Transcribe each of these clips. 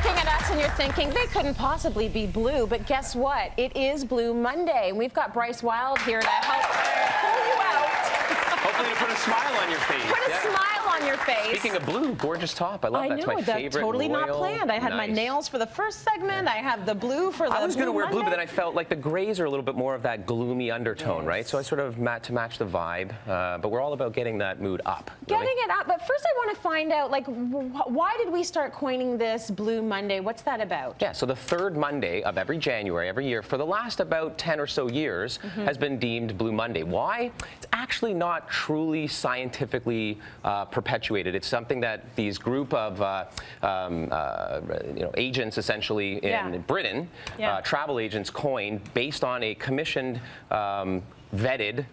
looking at us and you're thinking they couldn't possibly be blue, but guess what? It is Blue Monday. We've got Bryce Wylde here to help pull you out. Hopefully to put a smile on your face. Put a smile on your face. Speaking of blue, gorgeous top. I love that. It's my favorite. Totally royal. not planned. I had my nails for the first segment. I have the blue for the I was going to wear Monday. blue, but then I felt like the grays are a little bit more of that gloomy undertone, right? So I sort of to match the vibe. But we're all about getting that mood up. Getting it up. But first I want to find out, like, why did we start coining this Blue Monday? What's that about? Yeah, so the third Monday of every January, every year, for the last about 10 or so years, has been deemed Blue Monday. Why? It's actually not truly scientifically perpetuated. It's something that these group of agents, essentially, in Britain, travel agents, coined based on a commissioned vetted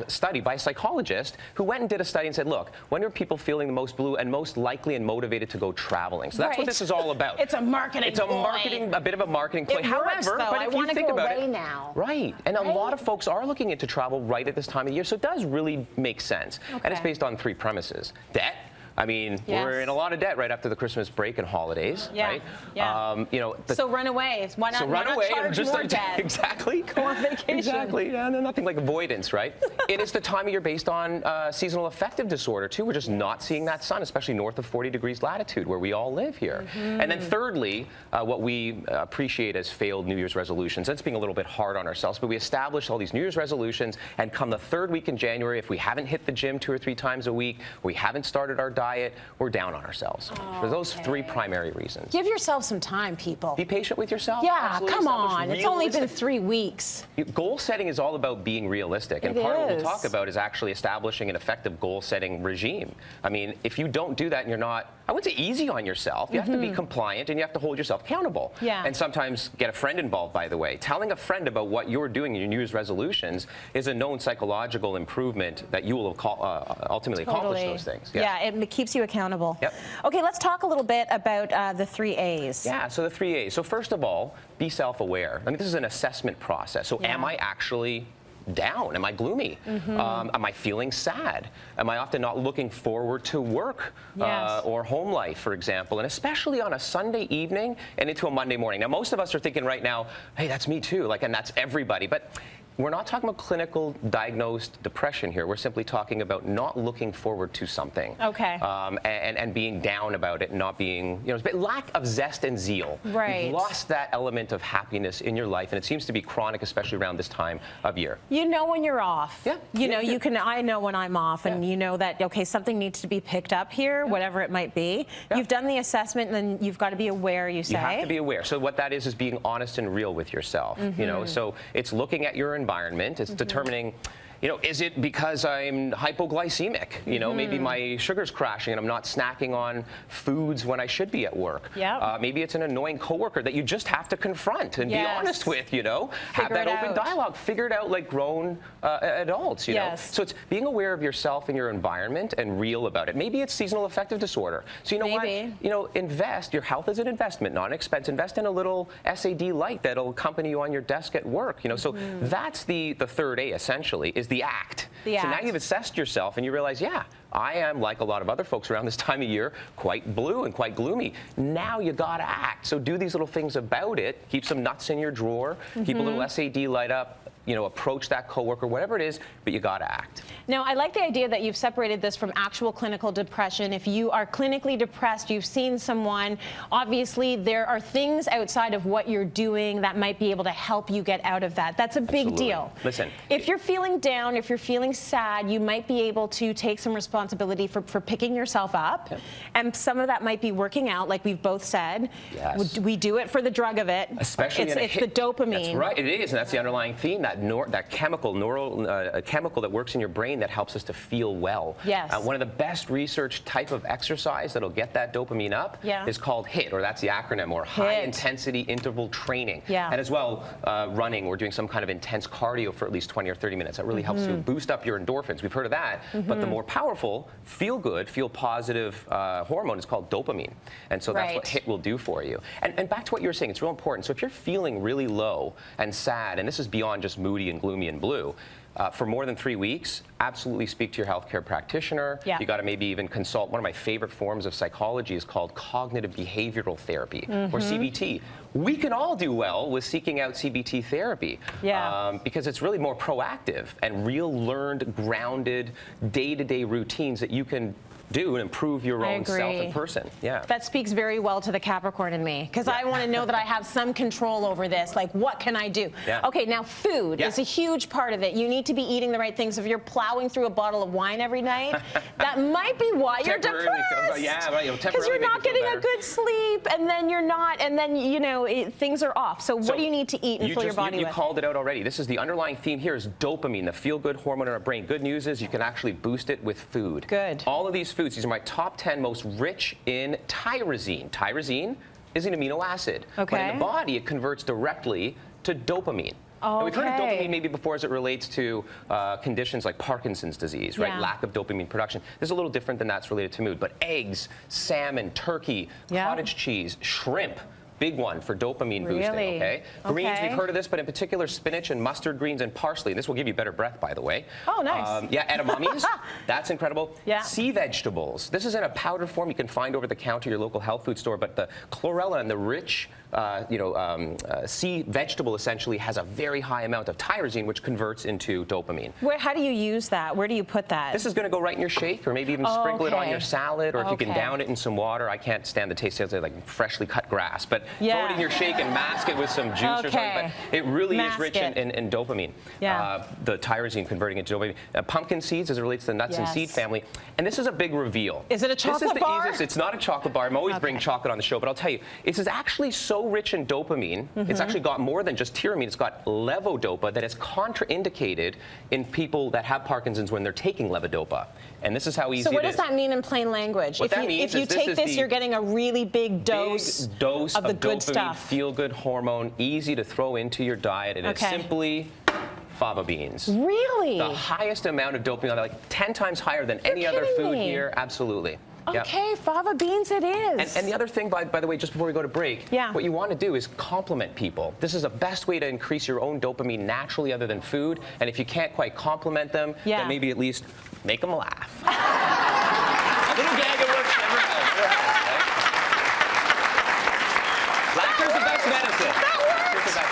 study by a psychologist who went and did a study and said, look, when are people feeling the most blue and most likely and motivated to go traveling? So that's what this is all about. It's a marketing It's a bit of a marketing play. However, but if you think about it, now. Right. And a lot of folks are looking into travel right at this time of year, so it does really make sense. And it's based on three premises. Debt. I mean, we're in a lot of debt right after the Christmas break and holidays, right? So run away. Why not, charge more debt? Exactly. Go on vacation. Exactly. Yeah, nothing like avoidance, right? It is the time of year based on seasonal affective disorder, too. We're just not seeing that sun, especially north of 40 degrees latitude, where we all live here. And then thirdly, what we appreciate as failed New Year's resolutions. That's being a little bit hard on ourselves, but we establish all these New Year's resolutions, and come the third week in January, if we haven't hit the gym 2 or 3 times a week, we haven't started our diet, we're down on ourselves. For those three primary reasons. Give yourself some time, people. Be patient with yourself. Yeah, Absolutely. come on. It's only been 3 weeks. Goal setting is all about being realistic. And part of what we'll talk about is actually establishing an effective goal setting regime. I mean, if you don't do that and you're not, I would say, easy on yourself, you have to be compliant and you have to hold yourself accountable. And sometimes get a friend involved, by the way. Telling a friend about what you're doing in your New Year's resolutions is a known psychological improvement that you will ultimately accomplish those things. Yeah, it keeps you accountable. Okay, let's talk a little bit about the 3 A's. Yeah, so the 3 A's. So first of all, be self-aware. I mean, this is an assessment process. So am I actually down? Am I gloomy? Am I feeling sad? Am I often not looking forward to work or home life, for example? And especially on a Sunday evening and into a Monday morning. Now, most of us are thinking right now, hey, that's me too, and that's everybody. But we're not talking about clinical diagnosed depression here. We're simply talking about not looking forward to something. And being down about it and not being, it's a bit lack of zest and zeal. You've lost that element of happiness in your life, and it seems to be chronic, especially around this time of year. You know when you're off. I know when I'm off, and you know that, okay, something needs to be picked up here, whatever it might be. You've done the assessment, and then you've got to be aware, you say. You have to be aware. So what that is being honest and real with yourself. So it's looking at your environment. It's determining, is it because I'm hypoglycemic? Maybe my sugar's crashing and I'm not snacking on foods when I should be at work. Maybe it's an annoying coworker that you just have to confront and be honest with, Have that open dialogue. Figure it out like grown adults, So it's being aware of yourself and your environment and real about it. Maybe it's seasonal affective disorder. So what? Invest. Your health is an investment, not an expense. Invest in a little SAD light that'll accompany you on your desk at work. So that's the third A, essentially, is the act. So now you've assessed yourself and you realize, I am, like a lot of other folks around this time of year, quite blue and quite gloomy. Now you gotta act. So do these little things about it. Keep some nuts in your drawer. Keep a little SAD light up. Approach that coworker, whatever it is, but you gotta act. Now, I like the idea that you've separated this from actual clinical depression. If you are clinically depressed, you've seen someone, obviously there are things outside of what you're doing that might be able to help you get out of that. That's a big deal. Listen. If you're feeling down, if you're feeling sad, you might be able to take some responsibility for picking yourself up. And some of that might be working out, like we've both said. We do it for the drug of it. Especially it's the dopamine. That's right, it is, and that's the underlying theme, that chemical that works in your brain that helps us to feel well. One of the best research type of exercise that'll get that dopamine up is called HIIT, or that's the acronym, or high intensity interval training. And as well, running, or doing some kind of intense cardio for at least 20 or 30 minutes. That really helps you boost up your endorphins. We've heard of that. But the more powerful, feel positive hormone is called dopamine. And so that's what HIIT will do for you. And back to what you were saying, it's real important. So if you're feeling really low and sad, and this is beyond just moody and gloomy and blue, for more than 3 weeks, absolutely speak to your healthcare practitioner. Yeah. You got to maybe even consult. One of my favorite forms of psychology is called cognitive behavioral therapy, or CBT. We can all do well with seeking out CBT therapy, because it's really more proactive and real learned, grounded, day-to-day routines that you can do and improve your own self and person. Yeah. That speaks very well to the Capricorn in me, because I want to know that I have some control over this. Like, what can I do? Okay, now food is a huge part of it. You need to be eating the right things. If you're plowing through a bottle of wine every night, that might be why you're depressed. Because you're not getting a good sleep, and then you're not, and then, you know, things are off. So what do you need to eat and fill your body with? You called it out already. This is the underlying theme here is dopamine, the feel-good hormone in our brain. Good news is you can actually boost it with food. Good. All of these foods, these are my top 10 most rich in tyrosine. Tyrosine is an amino acid. But in the body, it converts directly to dopamine. Now, we've heard of dopamine maybe before as it relates to conditions like Parkinson's disease, right? Lack of dopamine production. This is a little different than that's related to mood. But eggs, salmon, turkey, cottage cheese, shrimp. Big one for dopamine boosting, okay? Greens, we've heard of this, but in particular spinach and mustard greens and parsley. This will give you better breath, by the way. Oh, nice. Edamames, that's incredible. Sea vegetables. This is in a powder form you can find over the counter at your local health food store, but the chlorella and the rich sea vegetable essentially has a very high amount of tyrosine, which converts into dopamine. How do you use that? Where do you put that? This is going to go right in your shake, or maybe even sprinkle it on your salad, or if you can down it in some water. I can't stand the taste of it like freshly cut grass, but throw it in your shake and mask it with some juice or something. But it really is rich in dopamine. The tyrosine converting into dopamine. Pumpkin seeds, as it relates to the nuts and seed family. And this is a big reveal. Is it a chocolate bar? Easiest. It's not a chocolate bar. I'm always bringing chocolate on the show, but I'll tell you, it is actually so rich in dopamine. It's actually got more than just tyramine. It's got levodopa that is contraindicated in people that have Parkinson's when they're taking levodopa. And this is how easy it is. So what does that mean in plain language? If you take this, you're getting a really big dose of the good stuff. Feel-good hormone, easy to throw into your diet, and it's simply fava beans. Really? The highest amount of dopamine, like 10 times higher than any other food here. Absolutely. Okay, fava beans it is. And the other thing, by the way, just before we go to break, what you want to do is compliment people. This is the best way to increase your own dopamine naturally other than food. And if you can't quite compliment them, then maybe at least make them laugh. A little gag that works never helps. Laughter's the best medicine.